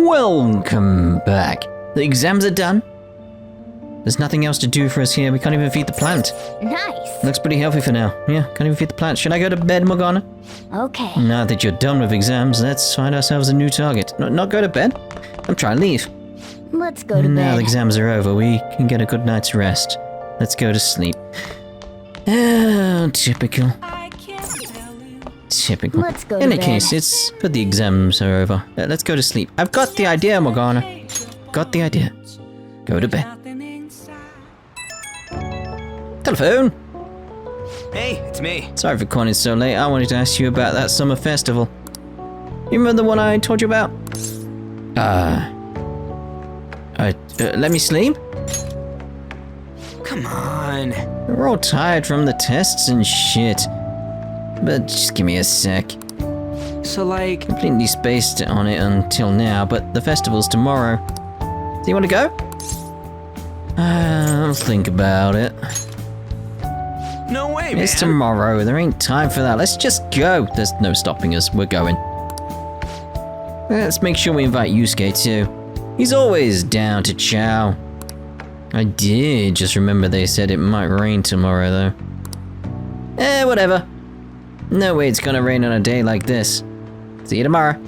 Welcome back. The exams are done. There's nothing else to do for us here. We can't even feed the plant. Nice. Looks pretty healthy for now. Yeah, can't even feed the plant. Should I go to bed, Morgana? Okay. Now that you're done with exams, let's find ourselves a new target. Not go to bed? I'm trying to leave. Let's go to Now bed. the exams are over, we can get a good night's rest. Let's go to sleep. Oh, typical. Typical. Let's go to In any bed. case, it's good the exams are over. Let's go to sleep. I've got the idea, Morgana. Got the idea. Go to bed. Telephone! Hey, it's me. Sorry for calling so late. I wanted to ask you about that summer festival. You remember the one I told you about? Let me sleep? Come on. We're all tired from the tests and shit. But just give me a sec. So, like, Completely spaced on it until now, but the festival's tomorrow. Do you want to go? I'll think about it. no way, man. It's tomorrow. There ain't time for that. Let's just go. There's no stopping us. We're going. Let's make sure we invite Yusuke too. He's always down to chow. I did just remember they said it might rain tomorrow though. Whatever. No way it's gonna rain on a day like this. See you tomorrow.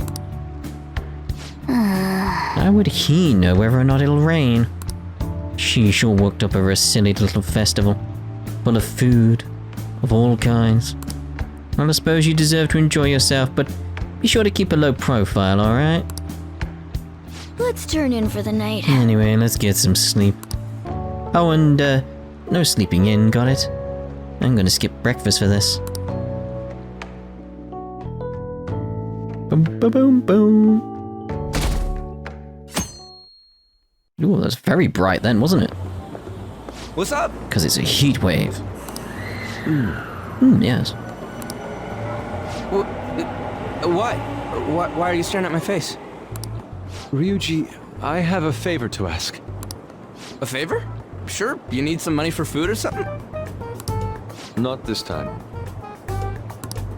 How would he know whether or not it'll rain? She sure worked up over a silly little festival. Full of food. Of all kinds. Well, I suppose you deserve to enjoy yourself, but be sure to keep a low profile, alright? Let's turn in for the night. Anyway, let's get some sleep. Oh, and, no sleeping in, got it? I'm gonna skip breakfast for this. Boom, boom, boom, boom. Ooh, that's very bright then, wasn't it? What's up? Because it's a heat wave. Yes. What? Why are you staring at my face? Ryuji, I have a favor to ask. A favor? Sure. You need some money for food or something? Not this time.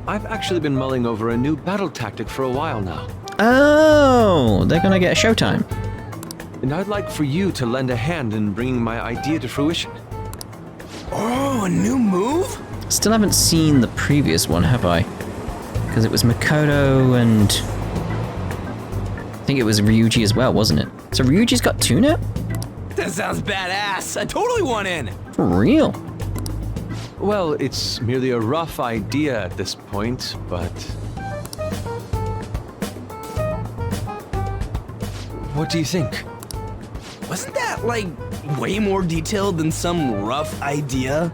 I've actually been mulling over a new battle tactic for a while now. Oh, they're gonna get showtime. And I'd like for you to lend a hand in bringing my idea to fruition. Oh, a new move? Still haven't seen the previous one, have I? Because it was Makoto and... I think it was Ryuji as well, wasn't it? So Ryuji's got two now? That sounds badass. I totally want in. For real? Well, it's merely a rough idea at this point, but... What do you think? Wasn't that, like, way more detailed than some rough idea?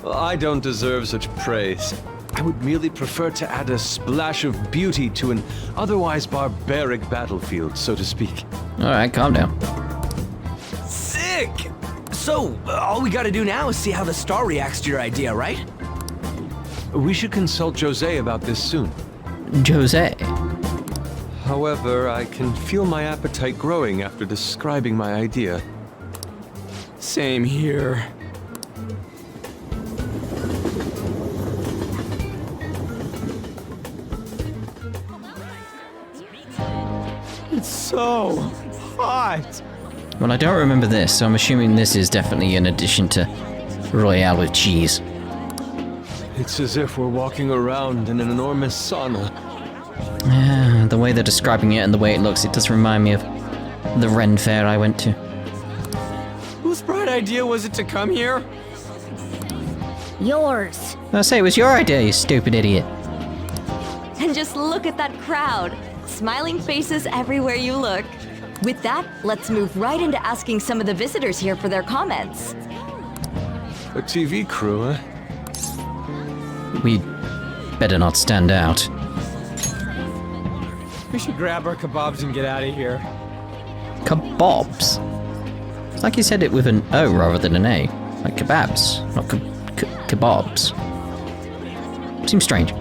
I don't deserve such praise. I would merely prefer to add a splash of beauty to an otherwise barbaric battlefield, so to speak. Alright, calm down. Sick! So, all we gotta do now is see how the star reacts to your idea, right? We should consult Jose about this soon. Jose. However, I can feel my appetite growing after describing my idea. Same here. It's so hot. Well, I don't remember this, so I'm assuming this is definitely an addition to Royale with cheese. It's as if we're walking around in an enormous sauna. The way they're describing it and the way it looks, it does remind me of the Ren Fair I went to. Whose bright idea was it to come here? Yours. I say, it was your idea, you stupid idiot. And just look at that crowd. Smiling faces everywhere you look. With that, let's move right into asking some of the visitors here for their comments. A TV crew, huh? We better not stand out. We should grab our kebabs and get out of here. Kebabs? It's like you said it with an O rather than an A. Like kebabs, not kebabs. Seems strange.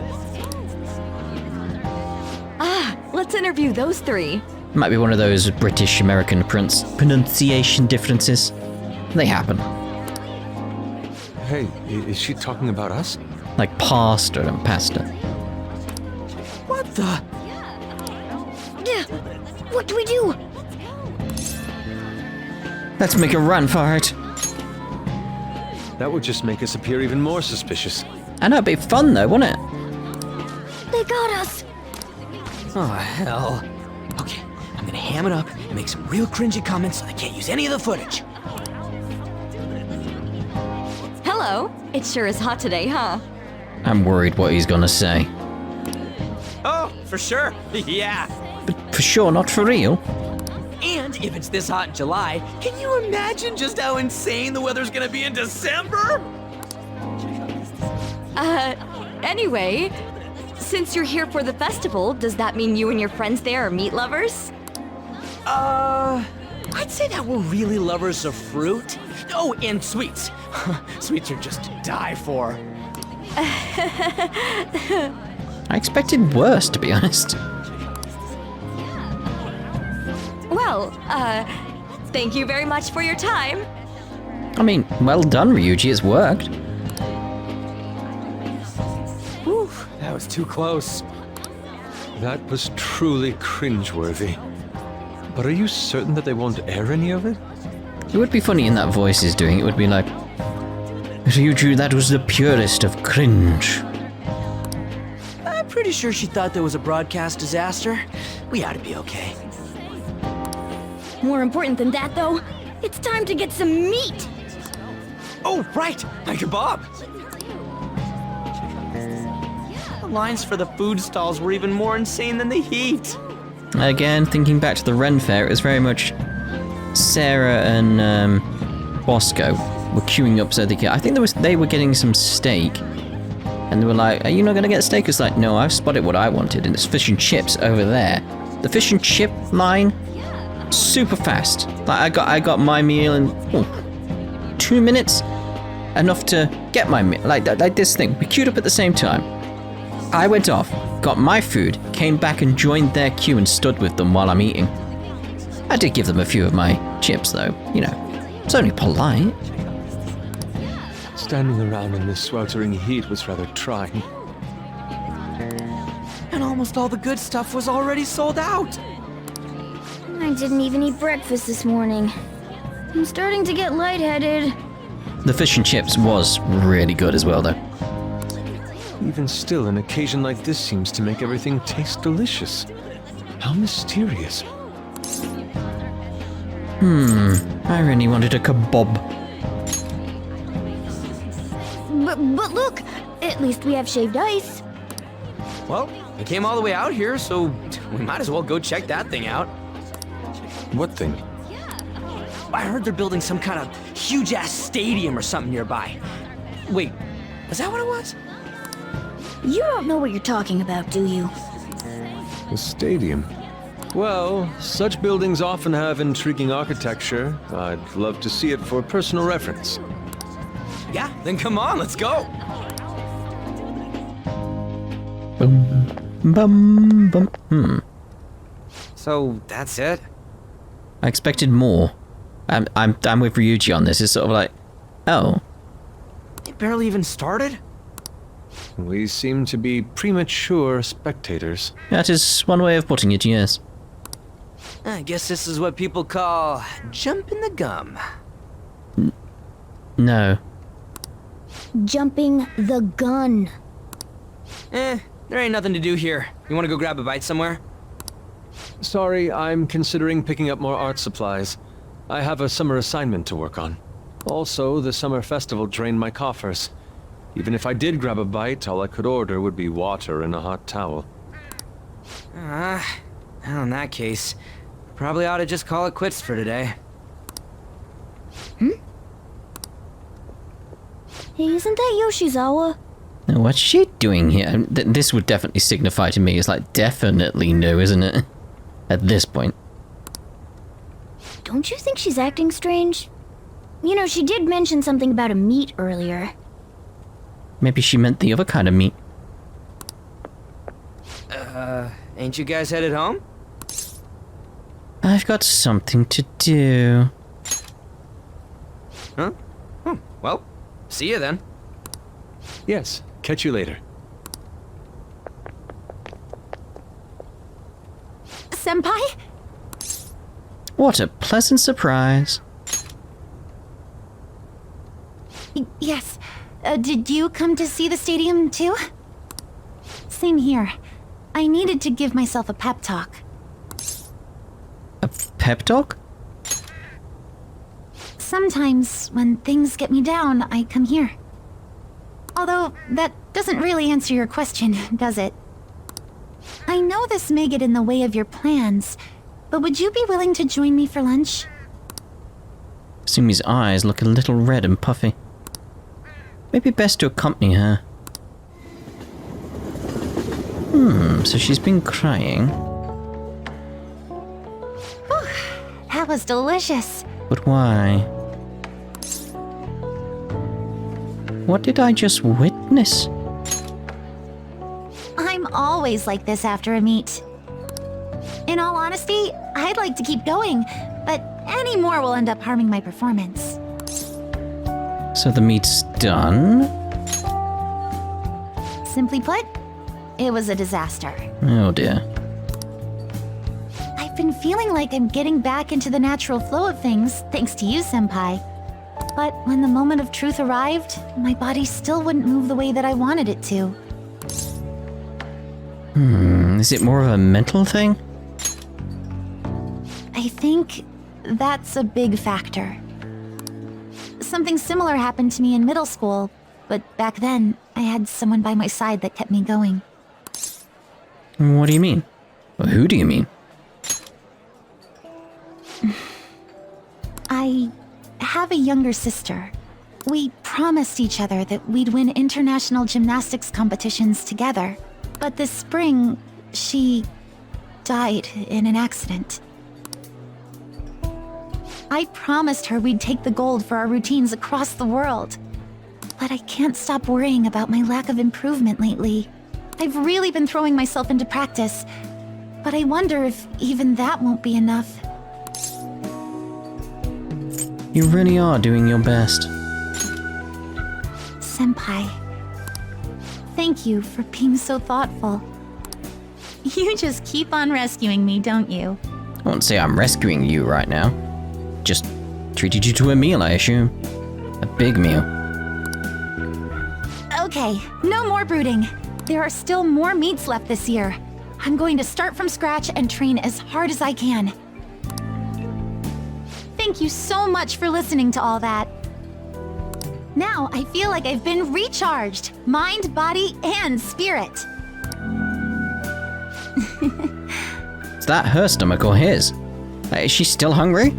Let's interview those three. Might be one of those British-American pronunciation differences. They happen. Hey, is she talking about us? Like pasta and pasta. What the? What do we do? Let's make a run for it. That would just make us appear even more suspicious. And that'd be fun though, wouldn't it? They got us. Oh, hell. Okay, I'm gonna ham it up and make some real cringy comments so they can't use any of the footage. Hello. It sure is hot today, huh? I'm worried what he's gonna say. Oh, for sure. Yeah. But for sure, not for real. And if it's this hot in July, can you imagine just how insane the weather's gonna be in December? Anyway, since you're here for the festival, does that mean you and your friends there are meat lovers? I'd say that we're really lovers of fruit. Oh, and sweets. Sweets are just to die for. I expected worse, to be honest. Well, thank you very much for your time. I mean, well done, Ryuji, it's worked. Whew, that was too close. That was truly cringeworthy. But are you certain that they won't air any of it? It would be funny in that voice he's doing. It would be like, Ryuji, that was the purest of cringe. I'm pretty sure she thought there was a broadcast disaster. We ought to be okay. More important than that, though, it's time to get some meat. Oh, right, my kebab. The lines for the food stalls were even more insane than the heat. Again, thinking back to the Ren Fair, it was very much Sarah and Bosco were queuing up so they could. I think they were getting some steak, and they were like, "Are you not gonna get steak?" It's like, "No, I've spotted what I wanted, and it's fish and chips over there." The fish and chip line, super fast. Like I got my meal in 2 minutes, enough to get my meal. Like this thing, we queued up at the same time. I went off, got my food, came back and joined their queue and stood with them while I'm eating. I did give them a few of my chips though, you know, it's only polite. Standing around in this sweltering heat was rather trying. And almost all the good stuff was already sold out. I didn't even eat breakfast this morning. I'm starting to get lightheaded. The fish and chips was really good as well though. Even still, an occasion like this seems to make everything taste delicious. How mysterious. I really wanted a kebab. But look, at least we have shaved ice. Well, I came all the way out here, so we might as well go check that thing out. What thing? I heard they're building some kind of huge-ass stadium or something nearby. Wait, was that what it was? You don't know what you're talking about, do you? A stadium. Well, such buildings often have intriguing architecture. I'd love to see it for personal reference. Yeah, then come on, let's go. Bum, bum. So, that's it? I expected more. I'm with Ryuji on this. It's sort of like, oh, It barely even started? We seem to be premature spectators. that is one way of putting it, yes. I guess this is what people call jumping the gum. No. Jumping the gun. There ain't nothing to do here. You wanna go grab a bite somewhere? Sorry, I'm considering picking up more art supplies. I have a summer assignment to work on. Also, the summer festival drained my coffers. Even if I did grab a bite, all I could order would be water and a hot towel. Well, in that case, probably ought to just call it quits for today. Hey, isn't that Yoshizawa? Now, what's she doing here? This would definitely signify to me. It's like definitely no, isn't it? At this point. Don't you think she's acting strange? You know, she did mention something about a meat earlier. Maybe she meant the other kind of meat. Ain't you guys headed home? I've got something to do. Huh? Well, see you then. Yes, catch you later. Senpai? What a pleasant surprise. Yes. Did you come to see the stadium too? Same here. I needed to give myself a pep talk. A pep talk? Sometimes, when things get me down, I come here. Although, that doesn't really answer your question, does it? I know this may get in the way of your plans, but would you be willing to join me for lunch? Sumi's eyes look a little red and puffy. Maybe best to accompany her. So she's been crying. That was delicious. But why? What did I just witness? I'm always like this after a meet. In all honesty, I'd like to keep going, but any more will end up harming my performance. So the meet's done? Simply put, it was a disaster. Oh dear. I've been feeling like I'm getting back into the natural flow of things, thanks to you, Senpai. But when the moment of truth arrived, my body still wouldn't move the way that I wanted it to. Is it more of a mental thing? I think that's a big factor. Something similar happened to me in middle school, but back then, I had someone by my side that kept me going. What do you mean? Or who do you mean? I have a younger sister. We promised each other that we'd win international gymnastics competitions together. But this spring, she died in an accident. I promised her we'd take the gold for our routines across the world. But I can't stop worrying about my lack of improvement lately. I've really been throwing myself into practice, but I wonder if even that won't be enough. You really are doing your best. Senpai, thank you for being so thoughtful. You just keep on rescuing me, don't you? I won't say I'm rescuing you right now. Just treated you to a meal, I assume. A big meal. Okay, no more brooding. There are still more meets left this year. I'm going to start from scratch and train as hard as I can. Thank you so much for listening to all that. Now I feel like I've been recharged, mind, body, and spirit. Is that her stomach or his? Is she still hungry?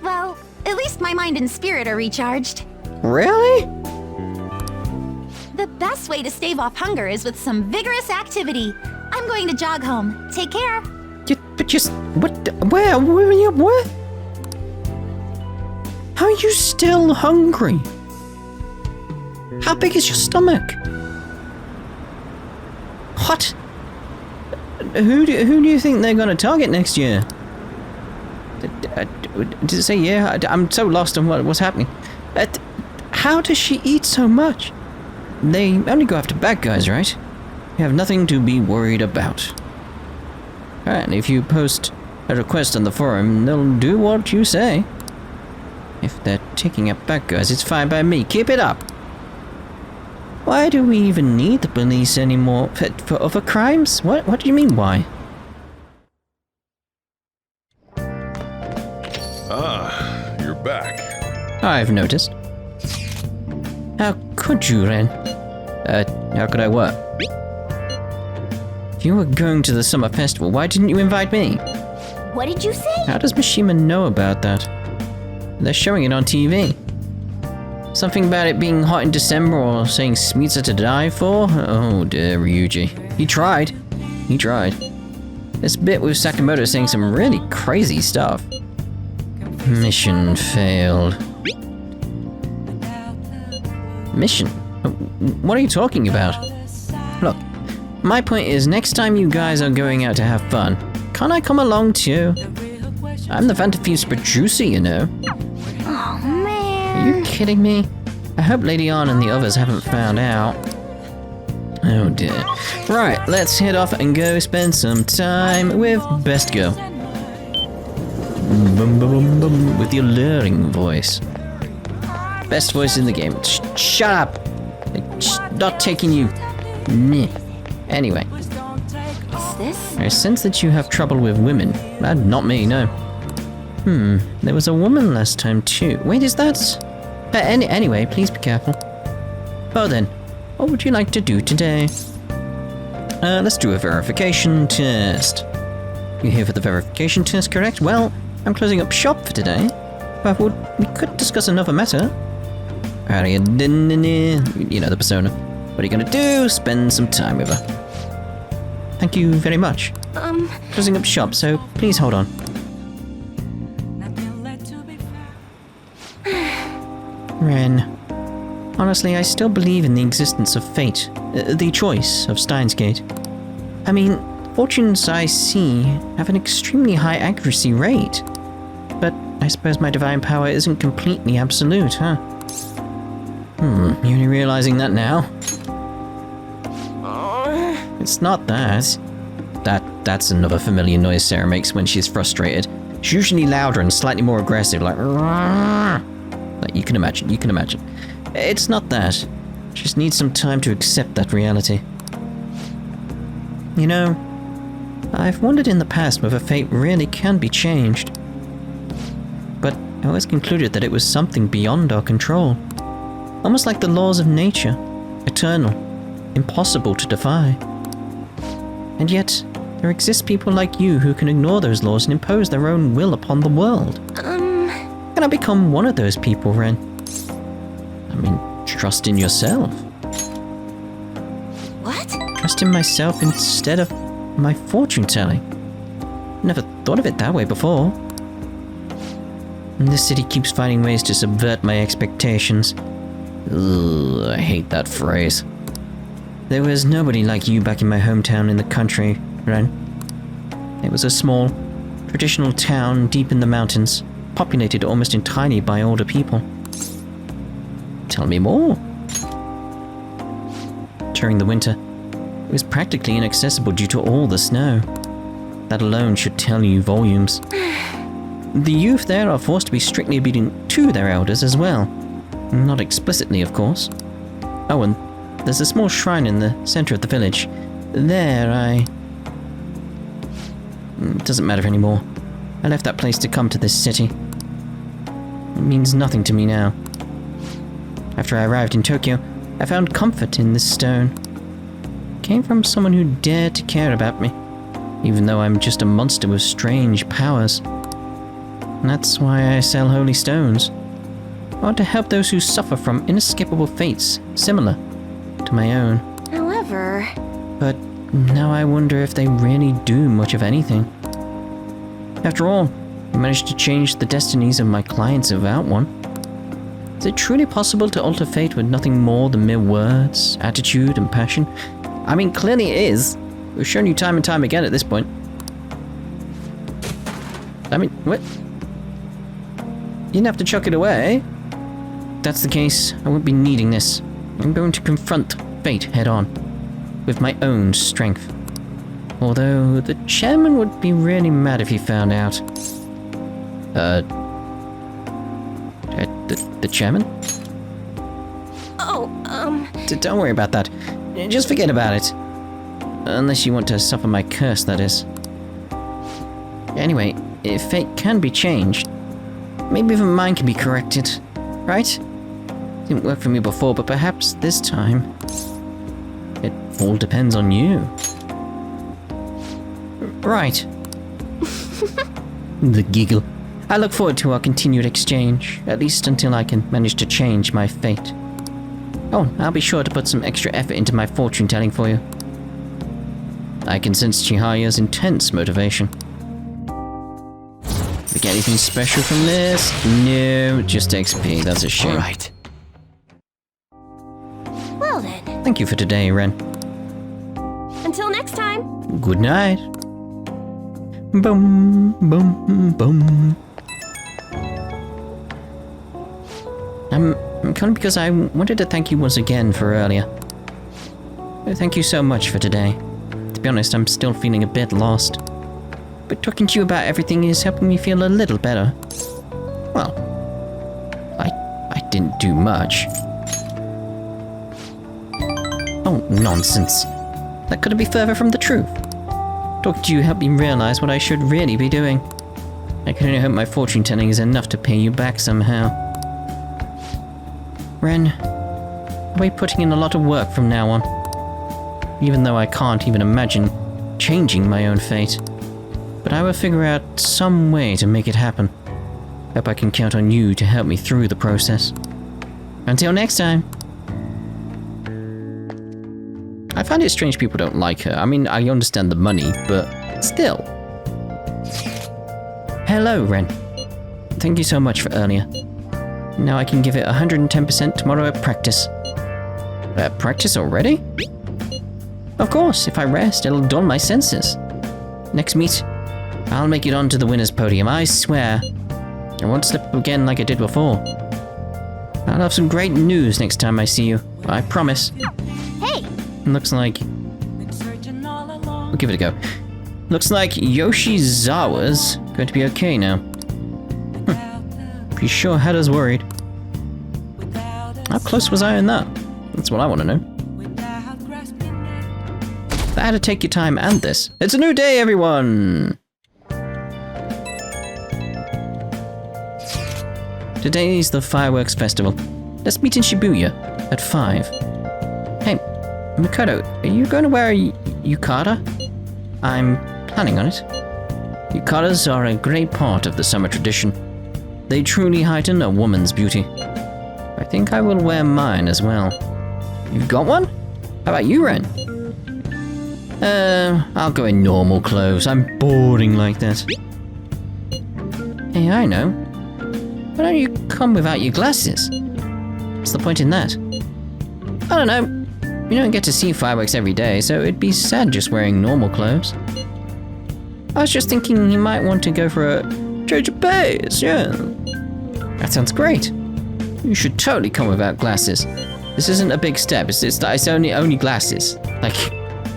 Well, at least my mind and spirit are recharged. Really? The best way to stave off hunger is with some vigorous activity. I'm going to jog home. Take care. But just... What? Where? Where? How are you still hungry? How big is your stomach? What? Who do you think they're gonna target next year? Did it say yeah? I'm so lost on what's happening. How does she eat so much? They only go after bad guys, right? You have nothing to be worried about. And if you post a request on the forum, they'll do what you say. If they're taking up bad guys, it's fine by me. Keep it up. Why do we even need the police anymore? For other crimes? What do you mean, why? Ah, you're back. I've noticed. How could you, Ren? How could I what? If you were going to the summer festival, why didn't you invite me? What did you say? How does Mishima know about that? They're showing it on TV. Something about it being hot in December or saying sweets are to die for? Oh dear, Ryuji. He tried. This bit with Sakamoto saying some really crazy stuff. Mission failed. Mission? What are you talking about? Look, my point is next time you guys are going out to have fun, can't I come along too? I'm the Phantom Thieves producer, you know. Oh, man. Are you kidding me? I hope Lady Ann and the others haven't found out. Oh dear. Right, let's head off and go spend some time with Best Girl. Bum, bum, bum, bum, with the alluring voice. Best voice in the game. Shut up! It's not taking you. Meh. Anyway. Is this? I sense that you have trouble with women. Not me, no. There was a woman last time too. Wait, is that... anyway, please be careful. Oh then, what would you like to do today? Let's do a verification test. You're here for the verification test, correct? Well, I'm closing up shop for today. But we could discuss another matter. You know the persona. What are you gonna do? Spend some time with her. Thank you very much. Closing up shop, so please hold on. Ren. Honestly, I still believe in the existence of fate. The choice of Steins Gate. I mean, fortunes I see have an extremely high accuracy rate. But I suppose my divine power isn't completely absolute, huh? You're only realizing that now? It's not that. That's another familiar noise Sarah makes when she's frustrated. She's usually louder and slightly more aggressive, like you can imagine. It's not that. She just needs some time to accept that reality. You know, I've wondered in the past whether fate really can be changed. But I always concluded that it was something beyond our control. Almost like the laws of nature, eternal, impossible to defy. And yet, there exist people like you who can ignore those laws and impose their own will upon the world. Can I become one of those people, Ren? I mean, trust in yourself. What? Trust in myself instead of my fortune telling. Never thought of it that way before. And this city keeps finding ways to subvert my expectations. Ugh, I hate that phrase. There was nobody like you back in my hometown in the country, Ren. It was a small, traditional town deep in the mountains, populated almost entirely by older people. Tell me more. During the winter, it was practically inaccessible due to all the snow. That alone should tell you volumes. The youth there are forced to be strictly obedient to their elders as well. Not explicitly, of course. Oh, and there's a small shrine in the center of the village. There, It doesn't matter anymore. I left that place to come to this city. It means nothing to me now. After I arrived in Tokyo, I found comfort in this stone. It came from someone who dared to care about me, even though I'm just a monster with strange powers. And that's why I sell holy stones. I want to help those who suffer from inescapable fates similar to my own. However... But now I wonder if they really do much of anything. After all, I managed to change the destinies of my clients without one. Is it truly possible to alter fate with nothing more than mere words, attitude, and passion? I mean, clearly it is. We've shown you time and time again at this point. I mean, what? You didn't have to chuck it away. If that's the case, I won't be needing this. I'm going to confront fate head on, with my own strength. Although, the chairman would be really mad if he found out. The chairman? Don't worry about that. Just forget about it. Unless you want to suffer my curse, that is. Anyway, if fate can be changed, maybe even mine can be corrected, right? Didn't work for me before, but perhaps this time... It all depends on you. Right. The giggle. I look forward to our continued exchange, at least until I can manage to change my fate. Oh, I'll be sure to put some extra effort into my fortune telling for you. I can sense Chihaya's intense motivation. Did we get anything special from this? No, just XP, that's a shame. Alright. Well then, Thank you for today, Ren. until next time. Good night. Boom, boom, boom. I'm calling because I wanted to thank you once again for earlier. Thank you so much for today. To be honest, I'm still feeling a bit lost. But talking to you about everything is helping me feel a little better. Well, I didn't do much. Oh, nonsense. That couldn't be further from the truth. Talking to you helped me realize what I should really be doing. I can only hope my fortune telling is enough to pay you back somehow. Ren, I'll be putting in a lot of work from now on. Even though I can't even imagine changing my own fate. But I will figure out some way to make it happen. Hope I can count on you to help me through the process. Until next time. I find it strange people don't like her. I mean, I understand the money, but still. Hello, Ren. Thank you so much for earlier. Now I can give it 110% tomorrow at practice. Practice already? Of course, if I rest, it'll dull my senses. Next meet, I'll make it onto the winner's podium, I swear. I won't slip up again like I did before. I'll have some great news next time I see you, I promise. Hey! Looks like... We'll give it a go. Looks like Yoshizawa's going to be okay now. Be sure had us worried. How close was I on that? That's what I want to know. I had to take your time and this. It's a new day, everyone! Today's the fireworks festival. Let's meet in Shibuya at 5. Hey, Makoto, are you going to wear a yukata? I'm planning on it. Yukatas are a great part of the summer tradition. They truly heighten a woman's beauty. I think I will wear mine as well. You've got one? How about you, Ren? I'll go in normal clothes. I'm boring like that. Hey, I know. Why don't you come without your glasses? What's the point in that? I don't know. You don't get to see fireworks every day, so it'd be sad just wearing normal clothes. I was just thinking you might want to go for a change of pace, yeah. That sounds great. You should totally come without glasses. This isn't a big step, it's only glasses. Like,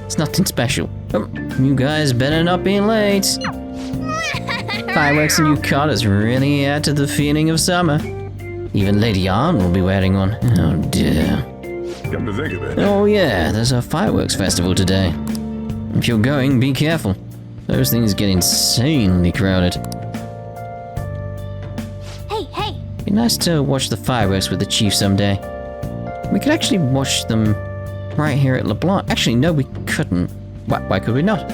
it's nothing special. You guys better not be late. Fireworks and yukatas really add to the feeling of summer. Even Lady Arm will be wearing one. Oh dear. Come to think of it. Oh yeah, there's a fireworks festival today. If you're going, be careful. Those things get insanely crowded. Hey! It'd be nice to watch the fireworks with the chief someday. We could actually watch them right here at LeBlanc. Actually, no, we couldn't. Why could we not?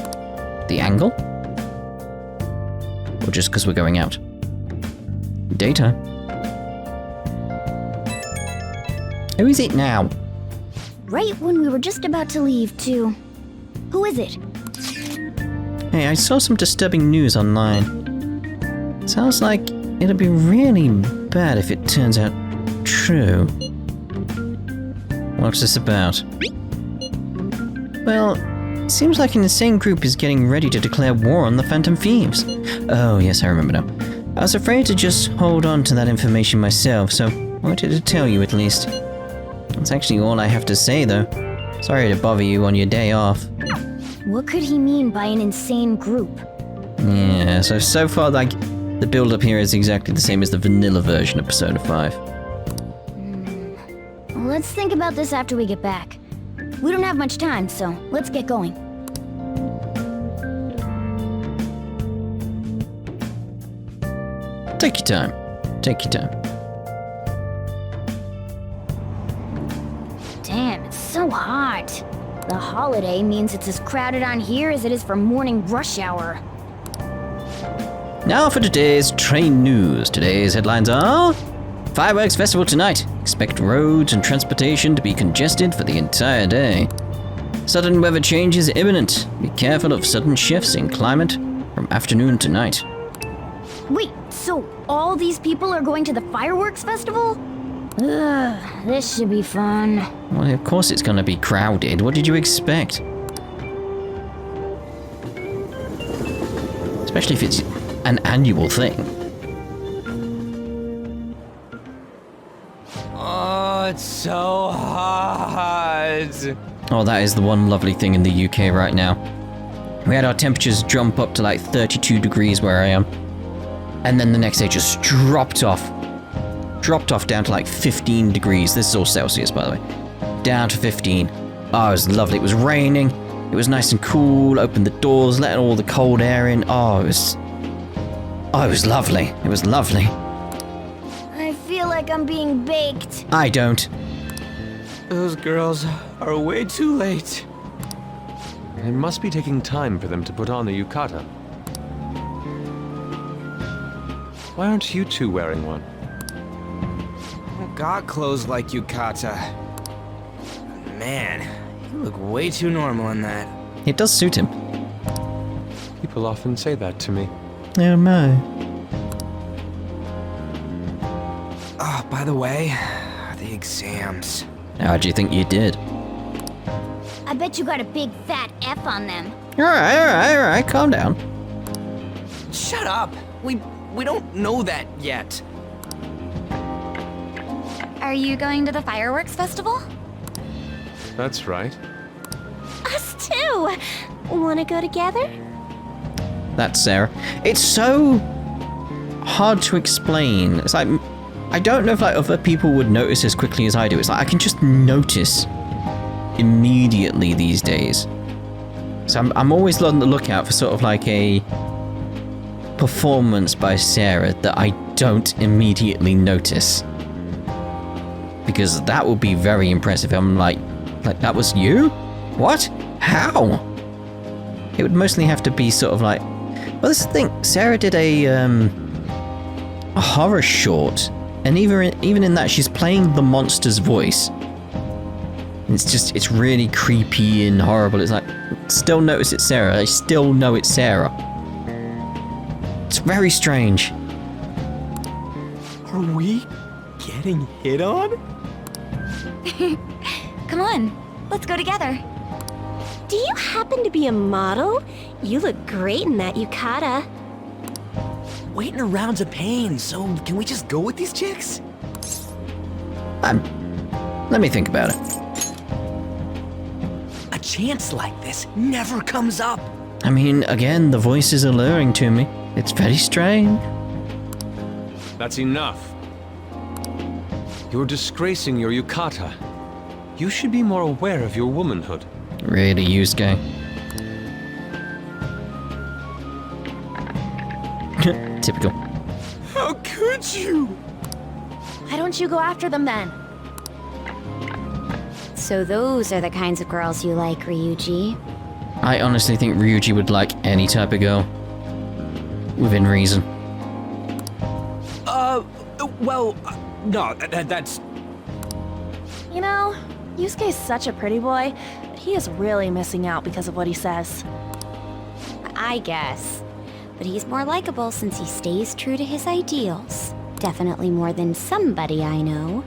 The angle? Or just because we're going out? Daytime. Who is it now? Right when we were just about to leave, too. Who is it? Hey, I saw some disturbing news online. Sounds like it'll be really bad if it turns out true. What's this about? Well, it seems like an insane group is getting ready to declare war on the Phantom Thieves. Oh, yes, I remember now. I was afraid to just hold on to that information myself, so I wanted to tell you at least. That's actually all I have to say, though. Sorry to bother you on your day off. What could he mean by an insane group? Yeah, so far, like, the build-up here is exactly the same as the vanilla version of Persona 5. Let's think about this after we get back. We don't have much time, so let's get going. Take your time. Take your time. Damn, it's so hot. The holiday means it's as crowded on here as it is for morning rush hour. Now for today's train news. Today's headlines are... Fireworks Festival tonight. Expect roads and transportation to be congested for the entire day. Sudden weather change is imminent. Be careful of sudden shifts in climate from afternoon to night. Wait, so all these people are going to the fireworks festival? Ugh, this should be fun. Well, of course it's gonna be crowded. What did you expect? Especially if it's an annual thing. Oh, it's so hot. Oh, that is the one lovely thing in the UK right now. We had our temperatures jump up to like 32 degrees where I am. And then the next day just dropped off. Dropped off down to like 15 degrees. This is all Celsius, by the way. Down to 15. Oh, it was lovely. It was raining. It was nice and cool. Opened the doors, letting all the cold air in. Oh, it was lovely. It was lovely. I feel like I'm being baked. I don't. Those girls are way too late. It must be taking time for them to put on the yukata. Why aren't you two wearing one? I got clothes like yukata. Man, you look way too normal in that. It does suit him. People often say that to me. Oh my. Oh, by the way, the exams. How do you think you did? I bet you got a big fat F on them. Alright, calm down. Shut up. We don't know that yet. Are you going to the fireworks festival? That's right. Us too! Wanna go together? That's Sarah. It's so hard to explain. It's like, I don't know if like other people would notice as quickly as I do. It's like I can just notice immediately these days. So I'm always on the lookout for sort of like a performance by Sarah that I don't immediately notice. Because that would be very impressive. I'm like that was you? What? How? It would mostly have to be sort of like, well, this is the thing. Sarah did a horror short, and even in that, she's playing the monster's voice. It's really creepy and horrible. It's like, still notice it's Sarah. I still know it's Sarah. It's very strange. Are we getting hit on? Come on, let's go together. Do you happen to be a model? You look great in that yukata. Waiting around's a pain, so can we just go with these chicks? Let me think about it. A chance like this never comes up. I mean, again, the voice is alluring to me. It's very strange. That's enough. You're disgracing your yukata. You should be more aware of your womanhood. Really, Yusuke. Typical. How could you? Why don't you go after them then? So those are the kinds of girls you like, Ryuji. I honestly think Ryuji would like any type of girl. Within reason. No, that's... You know, Yusuke's such a pretty boy, but he is really missing out because of what he says. I guess. But he's more likable since he stays true to his ideals. Definitely more than somebody I know.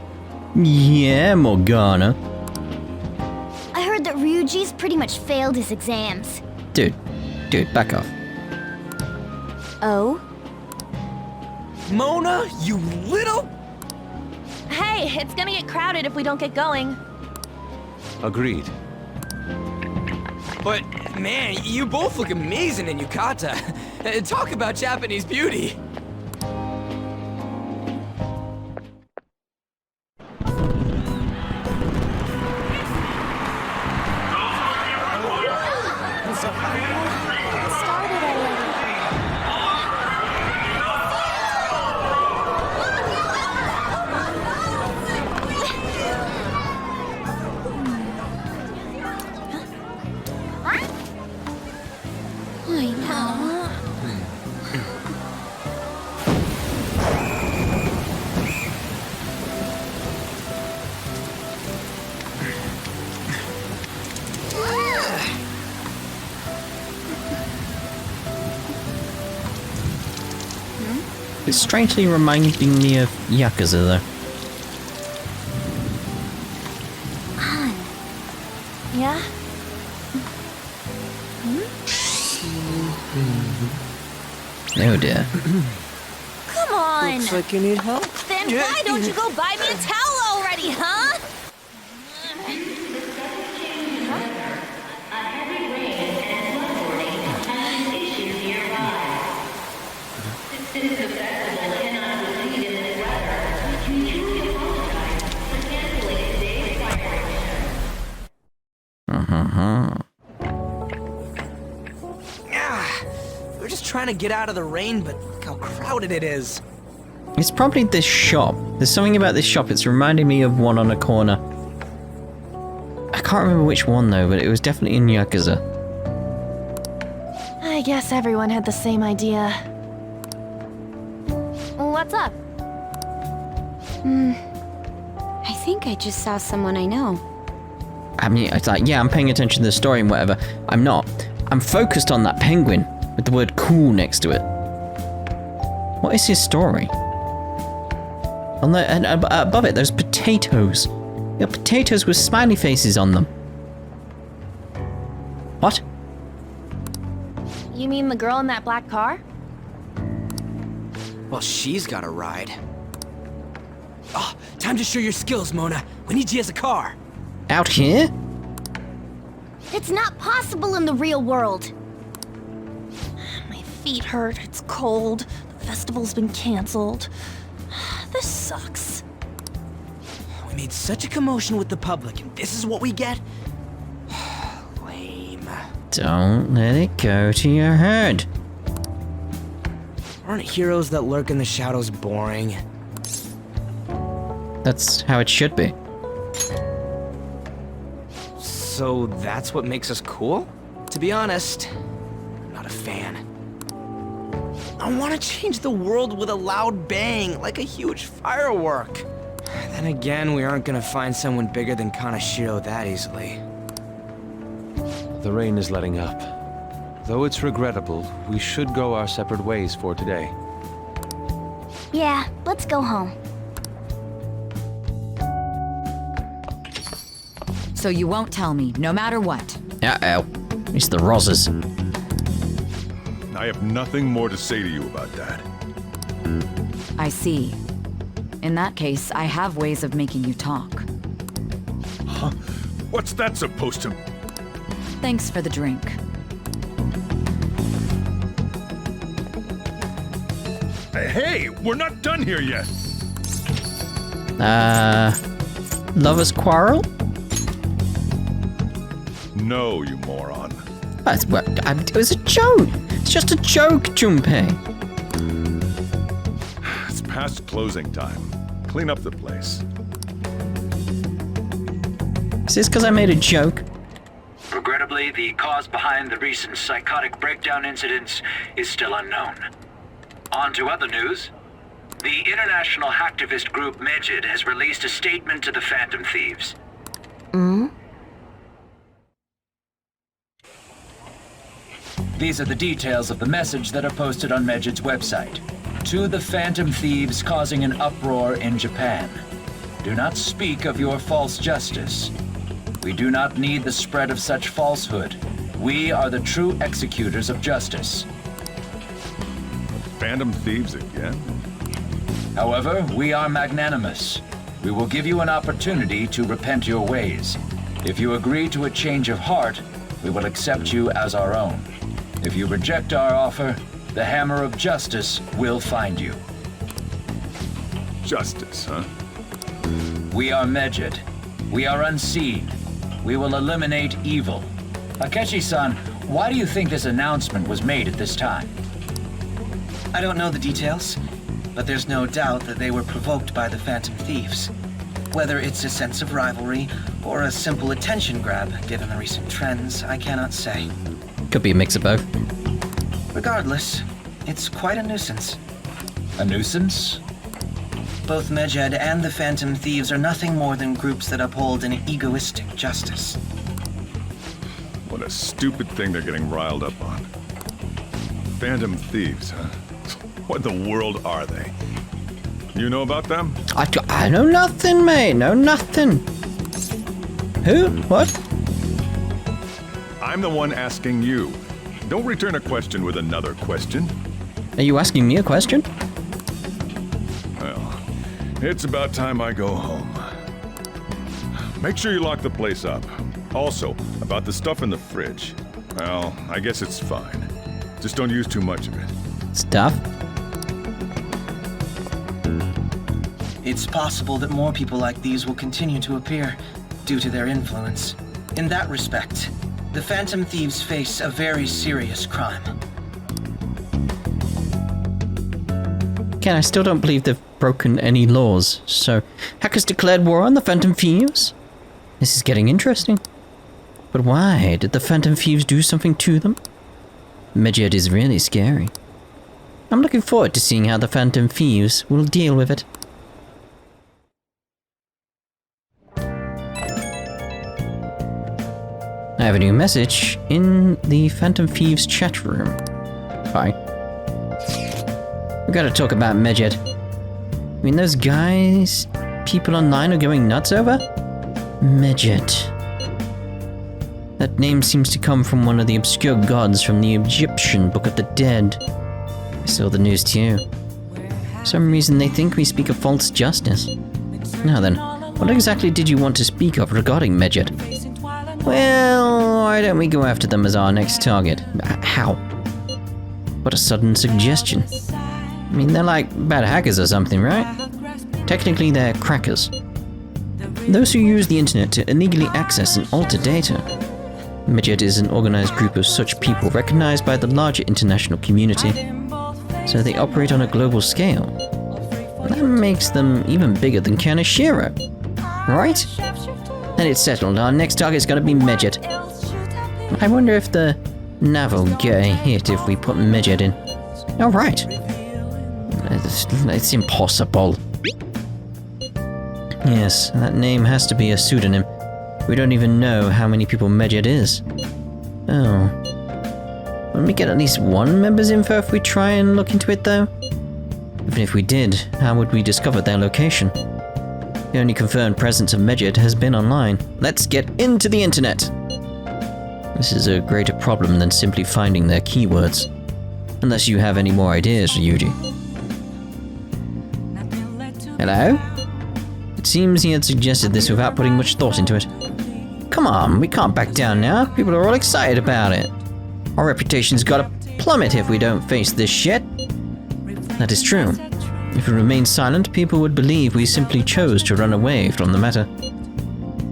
Yeah, Morgana. I heard that Ryuji's pretty much failed his exams. Dude, back off. Oh? Mona, you little... Hey, it's gonna get crowded if we don't get going. Agreed. But, man, you both look amazing in yukata. Talk about Japanese beauty. It's strangely reminding me of Yakuza, though. Yeah? Oh dear. Come on! Looks like you need help. Then why don't you go buy me a towel already, huh? We're just trying to get out of the rain, but look how crowded it is. It's probably this shop. There's something about this shop. It's reminding me of one on a corner. I can't remember which one though, but it was definitely in Yakuza. I guess everyone had the same idea. What's up? I think I just saw someone I know. I mean, it's like, yeah, I'm paying attention to the story and whatever. I'm not. I'm focused on that penguin with the word cool next to it. What is his story? On the, and above it, there's potatoes. There are potatoes with smiley faces on them. What? You mean the girl in that black car? Well, she's got a ride. Oh, time to show your skills, Mona. We need you as a car. Out here? It's not possible in the real world. My feet hurt, it's cold, the festival's been canceled. This sucks. We made such a commotion with the public, and this is what we get? Lame. Don't let it go to your head. Aren't heroes that lurk in the shadows boring? That's how it should be. So that's what makes us cool? To be honest, I'm not a fan. I want to change the world with a loud bang, like a huge firework. Then again, we aren't gonna find someone bigger than Kanashiro that easily. The rain is letting up. Though it's regrettable, we should go our separate ways for today. Yeah, let's go home. So you won't tell me, no matter what. Uh-oh. It's the Rozzers. I have nothing more to say to you about that. I see. In that case, I have ways of making you talk. Huh? What's that supposed to... Thanks for the drink. Hey, we're not done here yet. Lovers quarrel? No, you moron. It was a joke. It's just a joke, Junpei. It's past closing time. Clean up the place. Is this because I made a joke? Regrettably, the cause behind the recent psychotic breakdown incidents is still unknown. On to other news. The international hacktivist group Megid has released a statement to the Phantom Thieves. These are the details of the message that are posted on Megid's website. To the Phantom Thieves causing an uproar in Japan. Do not speak of your false justice. We do not need the spread of such falsehood. We are the true executors of justice. Phantom Thieves again? However, we are magnanimous. We will give you an opportunity to repent your ways. If you agree to a change of heart, we will accept you as our own. If you reject our offer, the hammer of justice will find you. Justice, huh? We are Megid. We are unseen. We will eliminate evil. Akechi-san, why do you think this announcement was made at this time? I don't know the details, but there's no doubt that they were provoked by the Phantom Thieves. Whether it's a sense of rivalry or a simple attention grab, given the recent trends, I cannot say. Could be a mix of both. Regardless, it's quite a nuisance. A nuisance? Both Megid and the Phantom Thieves are nothing more than groups that uphold an egoistic justice. What a stupid thing they're getting riled up on. Phantom Thieves, huh? What in the world are they? You know about them? I know nothing, mate. Know nothing. Who? What? I'm the one asking you. Don't return a question with another question. Are you asking me a question? Well, it's about time I go home. Make sure you lock the place up. Also, about the stuff in the fridge. Well, I guess it's fine. Just don't use too much of it. Stuff? it's possible that more people like these will continue to appear due to their influence. In that respect, the Phantom Thieves face a very serious crime. Again, I still don't believe they've broken any laws. So, hackers declared war on the Phantom Thieves? This is getting interesting. But why? Did the Phantom Thieves do something to them? Medjed is really scary. I'm looking forward to seeing how the Phantom Thieves will deal with it. I have a new message in the Phantom Thieves chat room. Hi. We gotta talk about Medjed. I mean, those guys people online are going nuts over? Medjed. That name seems to come from one of the obscure gods from the Egyptian Book of the Dead. I saw the news too. For some reason they think we speak of false justice. Now then, what exactly did you want to speak of regarding Medjed? Well, why don't we go after them as our next target? How? What a sudden suggestion. I mean, they're like bad hackers or something, right? Technically, they're crackers. Those who use the internet to illegally access and alter data. Medjed is an organized group of such people recognized by the larger international community, so they operate on a global scale. That makes them even bigger than Kaneshiro, right? Then it's settled, our next target's gonna be Medjed. I wonder if the Nav will get a hit if we put Medjed in. Oh, right. It's impossible. Yes, that name has to be a pseudonym. We don't even know how many people Medjed is. Oh. Wouldn't we get at least one member's info if we try and look into it, though? Even if we did, how would we discover their location? The only confirmed presence of Medjed has been online. Let's get into the internet! This is a greater problem than simply finding their keywords. Unless you have any more ideas, Ryuji. Hello? It seems he had suggested this without putting much thought into it. Come on, we can't back down now. People are all excited about it. Our reputation's gotta plummet if we don't face this shit. That is true. If we remain silent, people would believe we simply chose to run away from the matter.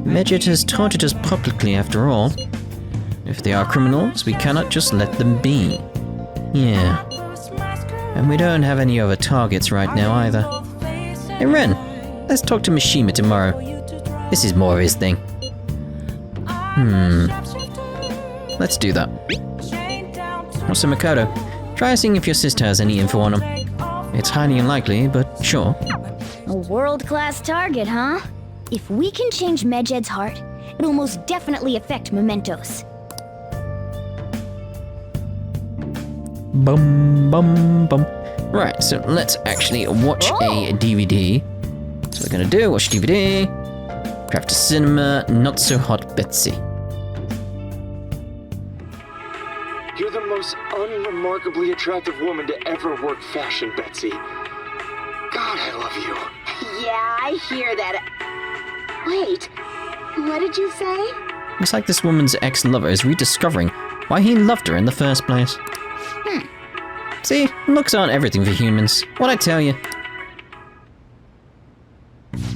Medjed has taunted us publicly after all. If they are criminals, we cannot just let them be. Yeah. And we don't have any other targets right now either. Hey Ren, let's talk to Mishima tomorrow. This is more of his thing. Let's do that. Also, Makoto, try seeing if your sister has any info on him. It's highly unlikely, but sure. A world-class target, huh? If we can change Medjed's heart, it'll most definitely affect Mementos. Bum bum bum. Right, so let's actually watch a DVD. So we're gonna do watch DVD. Craft a cinema, not so hot Betsy. You're the most unremarkably attractive woman to ever work fashion, Betsy. God, I love you. Yeah, I hear that. Wait, what did you say? Looks like this woman's ex-lover is rediscovering why he loved her in the first place. See, looks aren't everything for humans. What'd I tell you?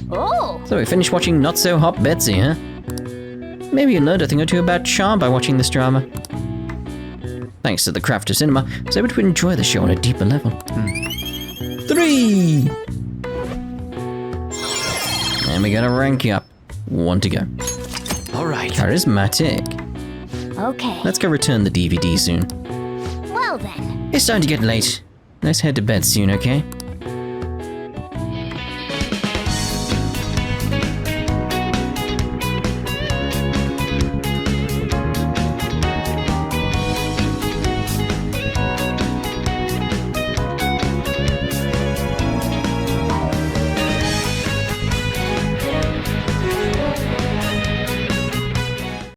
Oh! So we finished watching Not So Hot Betsy, huh? Maybe you learned a thing or two about charm by watching this drama. Thanks to the craft of cinema, I was able to enjoy the show on a deeper level. 3! And we gotta rank up. 1 to go. Alright. Charismatic. Okay. Let's go return the DVD soon. Well then. It's starting to get late. Let's head to bed soon, okay?